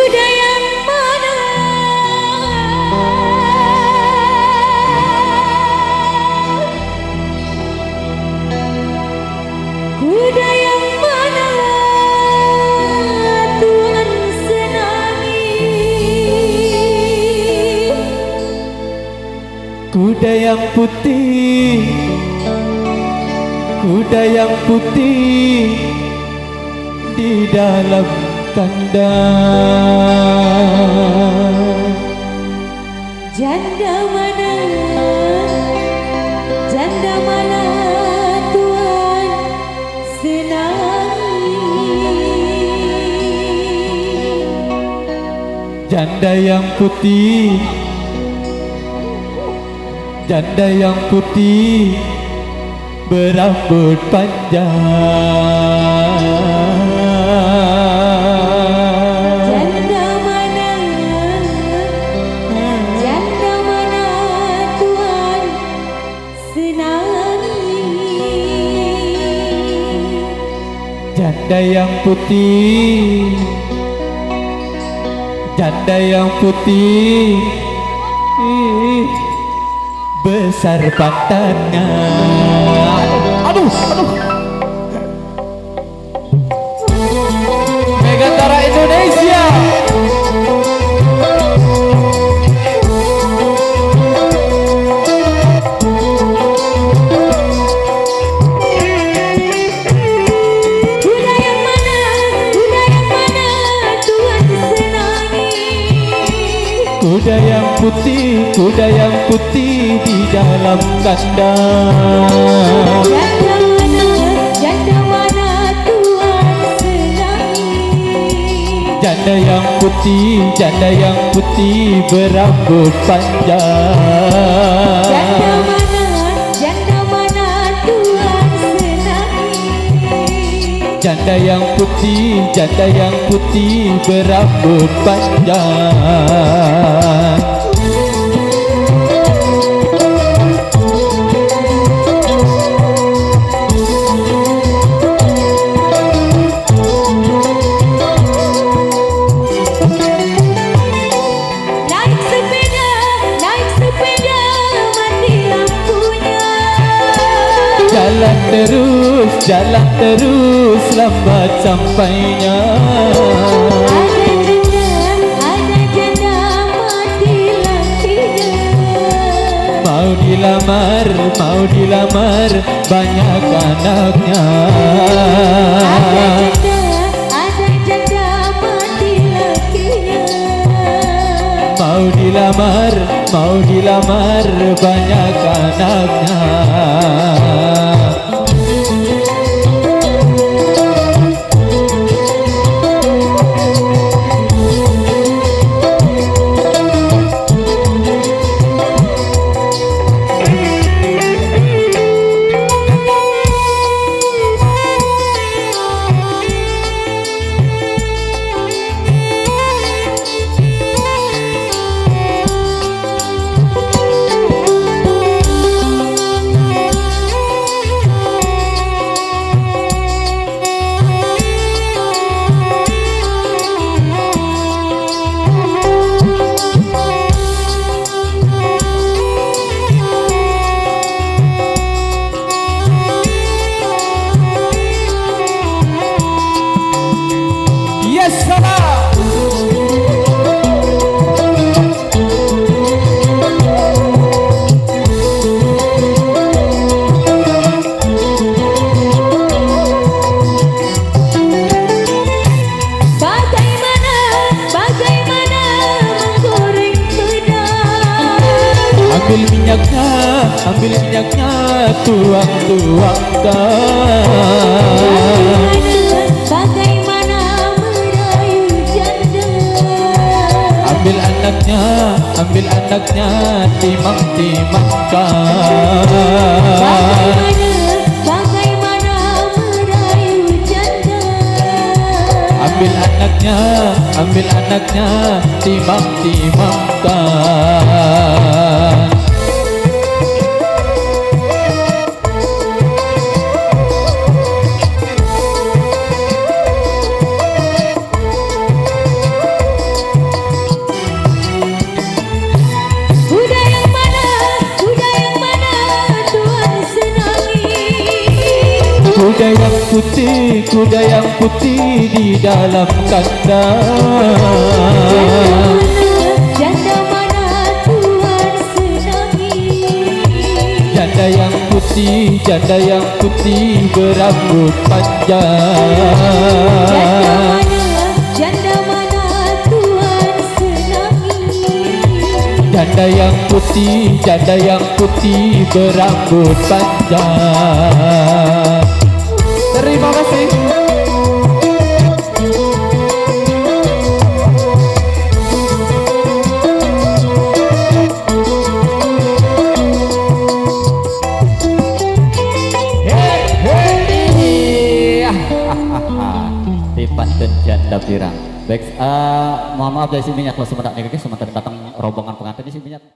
Kuda yang mana? Kuda yang mana Tuhan senangi? Kuda yang putih, kuda yang putih di dalam kandang. Janda mana? Janda mana Tuhan senangi? Janda yang putih, janda yang putih berambut panjang. Janda mana? Janda mana Tuhan senangi? Janda yang putih, janda yang putih besar pantatnya. Aduh, aduh. Megantara Indonesia. Kuda yang mana? Kuda yang mana Tuhan senangi? Kuda yang putih, kuda yang putih di dalam kandang. Janda mana Tuhan senangi? Janda yang putih, janda yang putih berambut panjang. Janda mana Tuhan senangi? Janda yang putih, janda yang putih berambut panjang. Jalan terus lambat sampainya. Ada janda mati lakinya. Mau dilamar banyak anaknya. Ada janda mati lakinya. Mau dilamar banyak anaknya. Ambil minyaknya, tuang-tuangkan. Bagaimana merayu janda? Ambil anaknya, timang-timangkan. Bagaimana merayu janda? Ambil anaknya, timang-timangkan. Kuda yang putih di dalam kandang. Janda mana Tuhan senangi? Janda yang putih berambut panjang. Janda mana Tuhan senangi? Janda yang putih berambut panjang. Terima kasih. Pantun janda pirang. Baik, mohon maaf dari sini minyak kalau sebentar nih, sebentar datang rombongan pengantin di sini minyak.